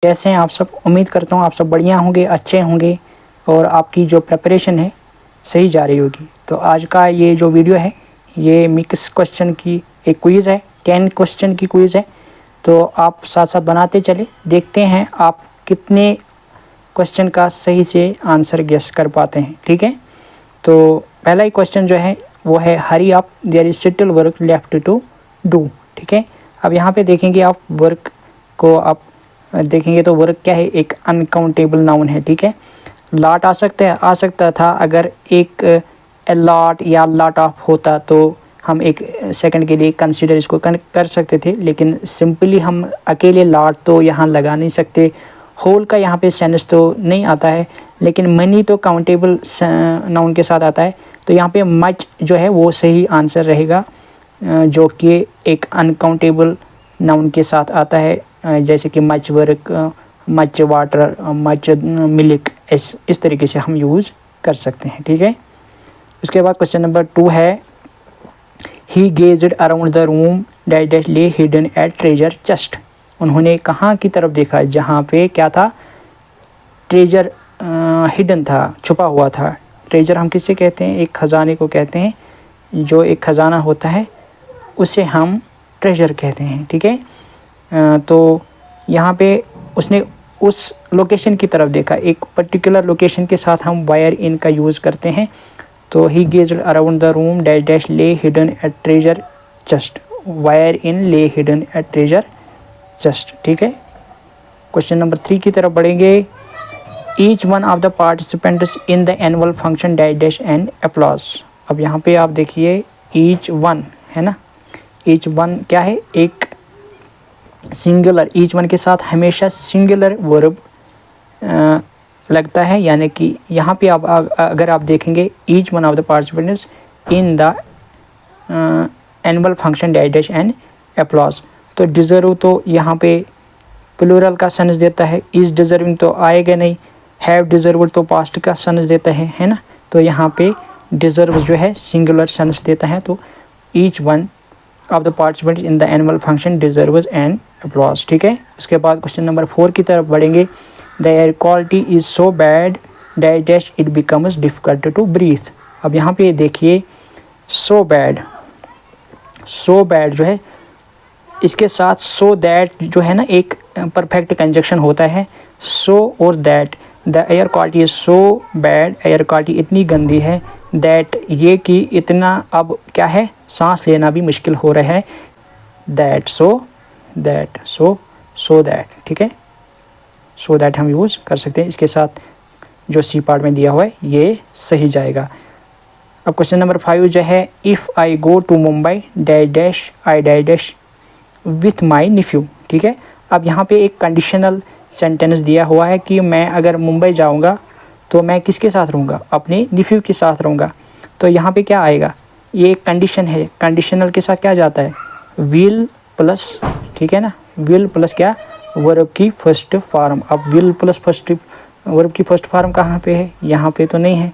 कैसे हैं आप सब। उम्मीद करता हूँ आप सब बढ़िया होंगे, अच्छे होंगे और आपकी जो प्रिपरेशन है सही जा रही होगी। तो आज का ये जो वीडियो है ये मिक्स क्वेश्चन की एक क्विज़ है, 10 क्वेश्चन की क्विज़ है। तो आप साथ साथ बनाते चले, देखते हैं आप कितने क्वेश्चन का सही से आंसर गेस कर पाते हैं। ठीक है, तो पहला ही क्वेश्चन जो है वो है hurry up, there is still work left to do. ठीक है, अब यहाँ पे देखेंगे आप वर्क को, आप देखेंगे तो वर्क क्या है, एक अनकाउंटेबल नाउन है। ठीक है, लॉट आ सकता था अगर एक लॉट या लॉट ऑफ होता तो हम एक सेकंड के लिए कंसीडर इसको कर सकते थे, लेकिन सिंपली हम अकेले लॉट तो यहाँ लगा नहीं सकते। होल का यहाँ पे सेंस तो नहीं आता है, लेकिन मनी तो काउंटेबल नाउन के साथ आता है। तो यहाँ पे मच जो है वो सही आंसर रहेगा, जो कि एक अनकाउंटेबल नाउन के साथ आता है, जैसे कि much work, much water, much milk, इस तरीके से हम यूज़ कर सकते हैं। ठीक है, उसके बाद क्वेश्चन नंबर 2 है he gazed around the room dash lay hidden at treasure chest. उन्होंने कहाँ की तरफ देखा जहाँ पे क्या था, ट्रेजर हिडन था, छुपा हुआ था। ट्रेजर हम किसे कहते हैं, एक ख़जाने को कहते हैं। जो एक ख़जाना होता है उसे हम ट्रेजर कहते हैं। ठीक है, तो यहाँ पे उसने उस लोकेशन की तरफ देखा, एक पर्टिकुलर लोकेशन के साथ हम वायर इन का यूज़ करते हैं। तो he gazed around the room dash lay hidden at treasure chest, wherein lay hidden at treasure chest. ठीक है, क्वेश्चन नंबर 3 की तरफ बढ़ेंगे। Each one of the participants in the annual function dash and applause. अब यहाँ पे आप देखिए ईच वन है ना, ईच वन क्या है, एक सिंगुलर, ईच वन के साथ हमेशा सिंगुलर वर्ब लगता है, यानी कि यहाँ पे आप अगर आप देखेंगे each one of the participants in the annual function dash and applause, तो डिज़र्व तो यहाँ पे प्लूरल का सेंस देता है, इज़ डिज़र्विंग तो आएगा नहीं, हैव डिज़र्व तो पास्ट का सेंस देता है ना। तो यहाँ पे डिज़र्व जो है सिंगुलर सेंस देता है, तो each one of the participants in the annual function deserves an applause. ठीक है, उसके बाद क्वेश्चन नंबर 4 की तरफ बढ़ेंगे। The air quality is so bad that it becomes difficult to breathe. अब यहाँ पे देखिए सो बैड जो है, इसके साथ सो दैट जो है ना एक परफेक्ट कंजक्शन होता है, सो और that. The air quality is so bad, air quality इतनी गंदी है, दैट ये कि इतना अब क्या है, सांस लेना भी मुश्किल हो रहा है, दैट सो दैट। ठीक है, सो दैट हम यूज़ कर सकते हैं, इसके साथ जो सी पार्ट में दिया हुआ है ये सही जाएगा। अब क्वेश्चन नंबर 5 जो है if I go to Mumbai dash I dash with my nephew. ठीक है, अब यहाँ पे एक कंडीशनल सेंटेंस दिया हुआ है कि मैं अगर मुंबई जाऊँगा तो मैं किसके साथ रहूँगा, अपने निफ्यू के साथ रहूँगा। तो यहाँ पे क्या आएगा, ये एक कंडीशन है, कंडीशनल के साथ क्या जाता है, विल प्लस, ठीक है ना, विल प्लस क्या, वर्ब की फर्स्ट फॉर्म। अब विल प्लस फर्स्ट वर्ब की फर्स्ट फॉर्म कहाँ पे है, यहाँ पे तो नहीं है।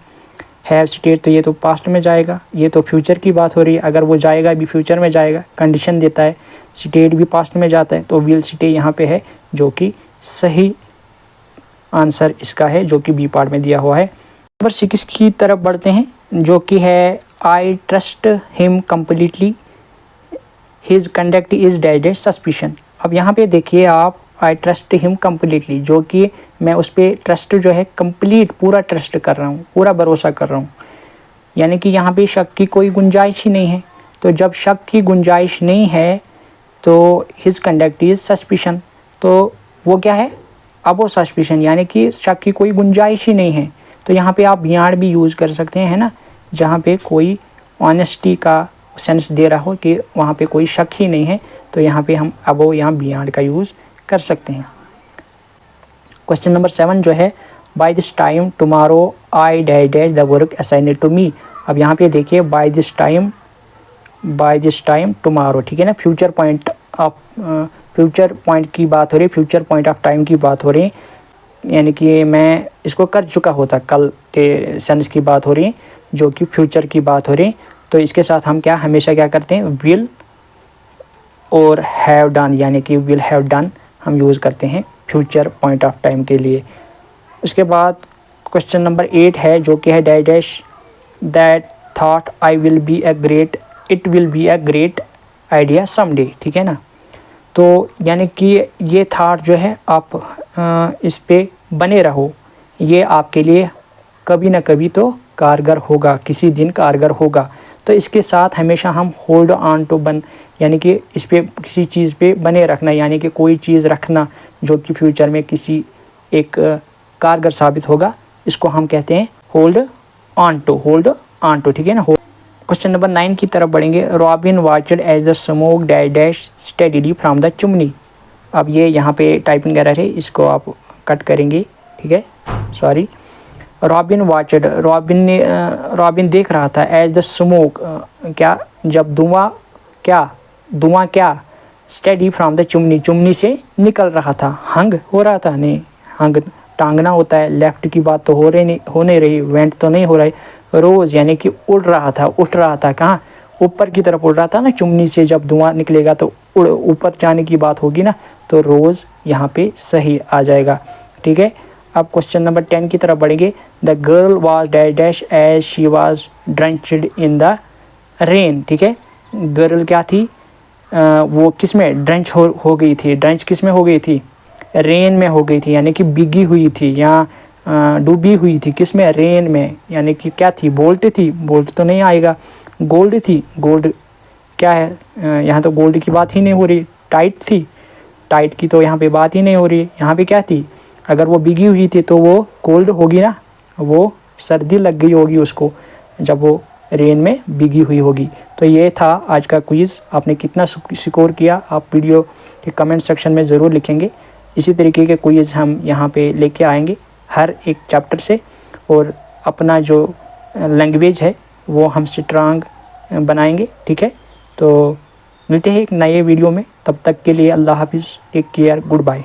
हैव स्टेट तो ये तो पास्ट में जाएगा, ये तो फ्यूचर की बात हो रही है, अगर वो जाएगा भी फ्यूचर में जाएगा, कंडीशन देता है। स्टेट भी पास्ट में जाता है, तो विल स्टे यहाँ पे है, जो कि सही आंसर इसका है, जो कि बी पार्ट में दिया हुआ है। नंबर 6 की तरफ बढ़ते हैं, जो कि है I trust him completely his conduct is dash suspicion. अब यहाँ पे देखिए आप, आई ट्रस्ट हिम कम्प्लीटली, जो कि मैं उस पर ट्रस्ट जो है कंप्लीट पूरा ट्रस्ट कर रहा हूँ, पूरा भरोसा कर रहा हूँ, यानी कि यहाँ पे शक की कोई गुंजाइश ही नहीं है। तो जब शक की गुंजाइश नहीं है तो हिज कंडक्ट इज़ सस्पिशन, तो वो क्या है, अब वो सस्पिशन, यानी कि शक की कोई गुंजाइश ही नहीं है। तो यहाँ पे आप बियॉन्ड भी यूज़ कर सकते हैं, है ना, जहाँ पे कोई ऑनेस्टी का सेंस दे रहा हो कि वहाँ पे कोई शक ही नहीं है, तो यहाँ पे हम अबो यहाँ बियॉन्ड का यूज़ कर सकते हैं। क्वेश्चन नंबर 7 जो है by this time tomorrow I dash the work assigned to me. अब यहाँ पे देखिए बाय दिस टाइम टुमारो, ठीक है ना, फ्यूचर पॉइंट की बात हो रही है, फ्यूचर पॉइंट ऑफ टाइम की बात हो रही है, यानी कि मैं इसको कर चुका होता, कल के सेंस की बात हो रही है, जो कि फ्यूचर की बात हो रही है। तो इसके साथ हम क्या हमेशा क्या करते हैं, विल और हैव डन, यानी कि विल हैव डन हम यूज़ करते हैं फ्यूचर पॉइंट ऑफ टाइम के लिए। उसके बाद क्वेश्चन नंबर 8 है जो कि है dash dash that thought I will be a great it will be a great idea someday, ठीक है ना। तो यानी कि ये थाट जो है आप इस पे बने रहो, ये आपके लिए कभी ना कभी तो कारगर होगा, किसी दिन कारगर होगा। तो इसके साथ हमेशा हम होल्ड ऑन टू बन यानी कि इस पे किसी चीज़ पे बने रखना, यानी कि कोई चीज़ रखना जो कि फ्यूचर में किसी एक कारगर साबित होगा, इसको हम कहते हैं होल्ड ऑन टू, ठीक है ना। क्वेश्चन नंबर 9 की तरफ बढ़ेंगे। Robin watched as the smoke dash dash steadily from the chimney. अब ये यहाँ पे टाइपिंग एरर है, इसको आप कट करेंगे, ठीक है, सॉरी। रॉबिन वॉचड, रॉबिन देख रहा था एज द स्मोक क्या, जब धुआं क्या स्टेडी फ्रॉम द चिमनी से निकल रहा था। हंग हो रहा था, नहीं हंग टांगना होता है, लेफ्ट की बात तो हो नहीं रही, वेंट तो नहीं हो रही। रोज़ यानी कि उठ रहा था कहाँ, ऊपर की तरफ उड़ रहा था ना, चिमनी से जब धुआं निकलेगा तो ऊपर जाने की बात होगी ना, तो रोज़ यहाँ पे सही आ जाएगा, ठीक है। अब क्वेश्चन नंबर 10 की तरफ बढ़ेंगे। The girl was dash dash as she was drenched in the rain, ठीक है। गर्ल क्या थी, वो किस में ड्रेंच हो गई थी, ड्रेंच किस में हो गई थी, रेन में हो गई थी, यानी कि भीगी हुई थी या डूबी हुई थी, किस में, रेन में। यानी कि क्या थी, बोल्ट थी, बोल्ट तो नहीं आएगा, गोल्ड थी, गोल्ड क्या है, यहाँ तो गोल्ड की बात ही नहीं हो रही। टाइट थी, टाइट की तो यहाँ पे बात ही नहीं हो रही। यहाँ पे क्या थी, अगर वो भीगी हुई थी तो वो कोल्ड होगी ना, वो सर्दी लग गई होगी उसको जब वो रेन में भीगी हुई होगी। तो ये था आज का क्विज़। आपने कितना स्कोर किया आप वीडियो के कमेंट सेक्शन में ज़रूर लिखेंगे। इसी तरीके के क्विज़ हम यहाँ पे लेके आएंगे हर एक चैप्टर से, और अपना जो लैंग्वेज है वो हम स्ट्रांग बनाएंगे, ठीक है। तो मिलते हैं एक नए वीडियो में, तब तक के लिए अल्लाह हाफिज़, टेक केयर, गुड बाय।